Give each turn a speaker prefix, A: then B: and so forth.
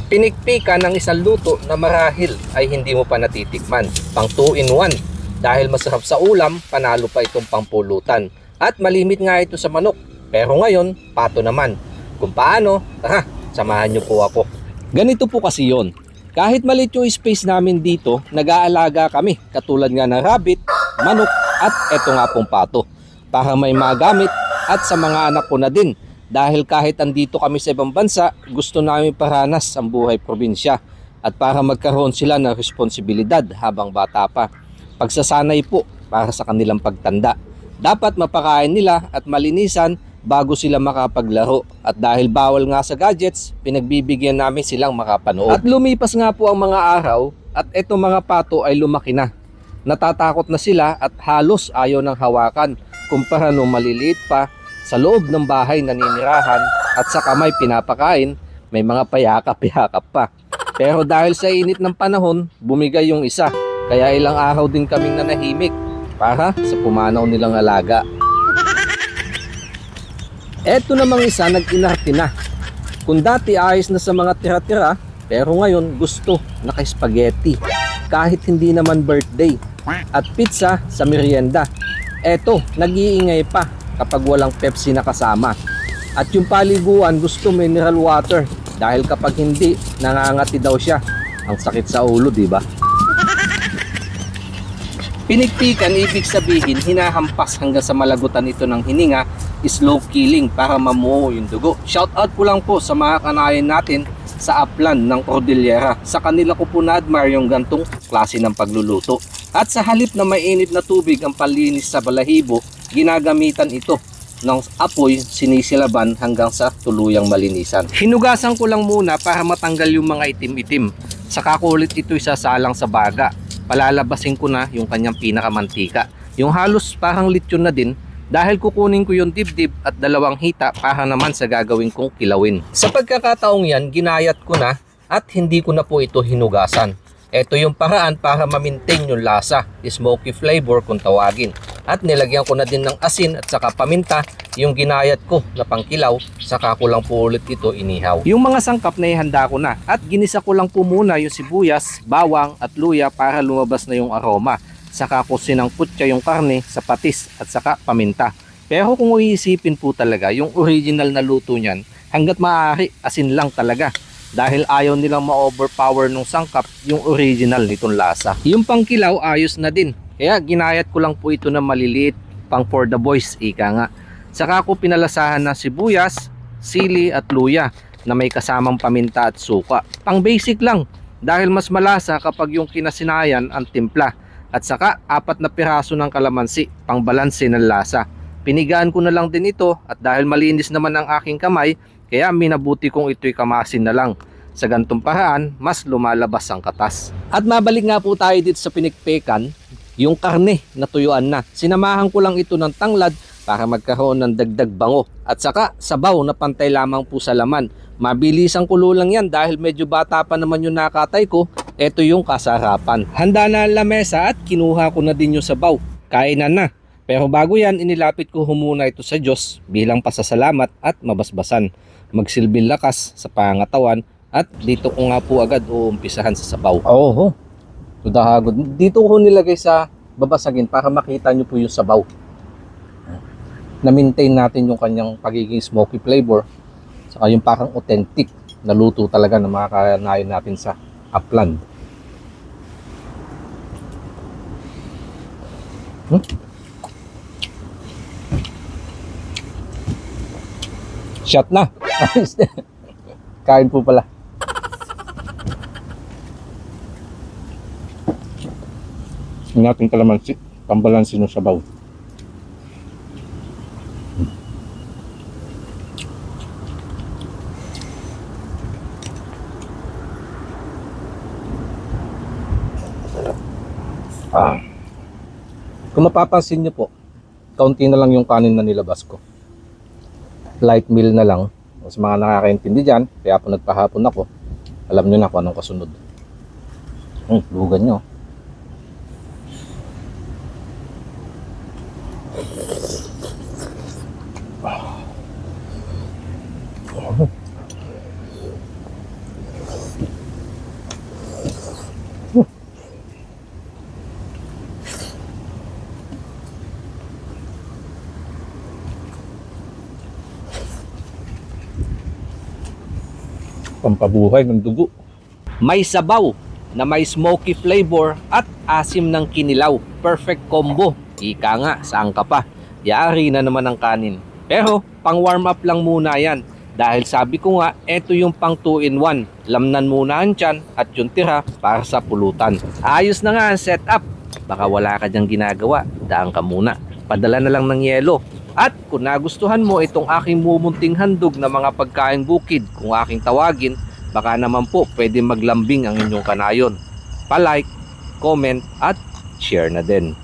A: Pinikpikan ng isang luto na marahil ay hindi mo pa natitikman. Pang 2-in-1. Dahil masarap sa ulam, panalo pa itong pampulutan. At malimit nga ito sa manok. Pero ngayon, pato naman. Kung paano, tara, samahan niyo po ako. Ganito po kasi yon. Kahit maliit yung space namin dito, nag-aalaga kami. Katulad nga ng rabbit, manok, at eto nga pong pato. Para may magamit at sa mga anak ko na din. Dahil kahit andito kami sa ibang bansa, gusto namin paranas ang buhay probinsya at para magkaroon sila ng responsibilidad habang bata pa. Pagsasanay po para sa kanilang pagtanda. Dapat mapakain nila at malinisan bago sila makapaglaro. At dahil bawal nga sa gadgets, pinagbibigyan namin silang makapanood. At lumipas nga po ang mga araw at etong mga pato ay lumaki na. Natatakot na sila at halos ayaw ng hawakan kumpara nung maliliit pa. Sa loob ng bahay naninirahan at sa kamay pinapakain, may mga payakap-yakap pa. Pero dahil sa init ng panahon, bumigay yung isa. Kaya ilang araw din kaming nanahimik para sa pumanaw nilang alaga. Eto namang isa nag-inarte na. Kung dati ayos na sa mga tira-tira, pero ngayon gusto naka-spaghetti. Kahit hindi naman birthday. At pizza sa merienda. Eto, nag-iingay pa kapag walang Pepsi na kasama. At yung paliguan gusto mineral water dahil kapag hindi, nangangati daw siya. Ang sakit sa ulo, di ba? Pinikpikan, ibig sabihin hinahampas hanggang sa malagutan ito ng hininga, slow killing para mamuo yung dugo. Shoutout po lang po sa mga kanayan natin sa upland ng Cordillera. Sa kanila ko po na-admire yung gantong klase ng pagluluto. At sa halip na mainit na tubig ang palinis sa balahibo, ginagamitan ito ng apoy, sinisilaban hanggang sa tuluyang malinisan. Hinugasan ko lang muna para matanggal yung mga itim-itim. Saka ko ulit ito isasalang sa baga. Palalabasin ko na yung kanyang pinakamantika. Yung halos parang lechon na din dahil kukunin ko yung dibdib at 2 hita para naman sa gagawin kong kilawin. Sa pagkakataong yan, ginayat ko na at hindi ko na po ito hinugasan. Ito yung paraan para ma-maintain yung lasa, smoky flavor kung tawagin. At nilagyan ko na din ng asin at saka paminta yung ginayat ko na pangkilaw, saka ko lang po ulit ito inihaw. Yung mga sangkap na ihanda ko na at ginisa ko lang po muna yung sibuyas, bawang at luya para lumabas na yung aroma. Saka ko sinangkutya yung karne sa patis at saka paminta. Pero kung iisipin po talaga, yung original na luto niyan, hanggat maaari asin lang talaga. Dahil ayaw nilang ma-overpower nung sangkap yung original nitong lasa. Yung pangkilaw ayos na din. Kaya ginayat ko lang po ito na maliliit, pang for the boys, ika nga. Saka ko pinalasahan ng sibuyas, sili at luya na may kasamang paminta at suka. Pang basic lang dahil mas malasa kapag yung kinasinayan ang timpla. At saka 4 na piraso ng kalamansi, pang balanse ng lasa. Pinigaan ko na lang din ito at dahil malinis naman ang aking kamay, kaya minabuti kong ito'y kamasin na lang. Sa gantong paraan, mas lumalabas ang katas. At mabalik nga po tayo dito sa pinikpikan, yung karne na tuyuan na. Sinamahan ko lang ito ng tanglad para magkaroon ng dagdag bango. At saka sabaw na pantay lamang po sa laman. Mabilisang kulo lang yan dahil medyo bata pa naman yung nakatay ko. Ito yung kasarapan. Handa na ang lamesa at kinuha ko na din yung sabaw. Kainan na. Pero bago yan, inilapit ko muna ito sa Diyos bilang pasasalamat at mabasbasan. Magsilbing lakas sa pangatawan at dito ko nga po agad uumpisahan sa sabaw. Oo, tudahagod. Dito ko nilagay sa babasagin para makita nyo po yung sabaw. Na-maintain natin yung kanyang pagiging smoky flavor saka yung parang authentic na luto talaga na makakanayan natin sa upland. Shot na. Kain po pala. Natin kalamansi, pambalansin ng sabaw. Kung mapapansin nyo po, kaunti na lang yung kanin na nilabas ko. Light meal na lang. Sa mga nakakaintindi dyan, kaya po nagpahapon ako, alam nyo na kung anong kasunod. Lugan nyo.
B: pampabuhay ng dugo.
A: May sabaw na may smoky flavor at asim ng kinilaw. Perfect combo. Ika nga, saan ka pa? Yari na naman ang kanin. Pero pang warm up lang muna yan. Dahil sabi ko nga, eto yung pang 2-in-1. Lamnan muna ang tiyan at yung tira para sa pulutan. Ayos na nga ang setup. Baka wala ka dyang ginagawa. Daan ka muna. Padala na lang ng yelo. At kung nagustuhan mo itong aking mumunting handog na mga pagkain bukid, kung aking tawagin, baka naman po pwede maglambing ang inyong kanayon. Pa-like, comment at share na din.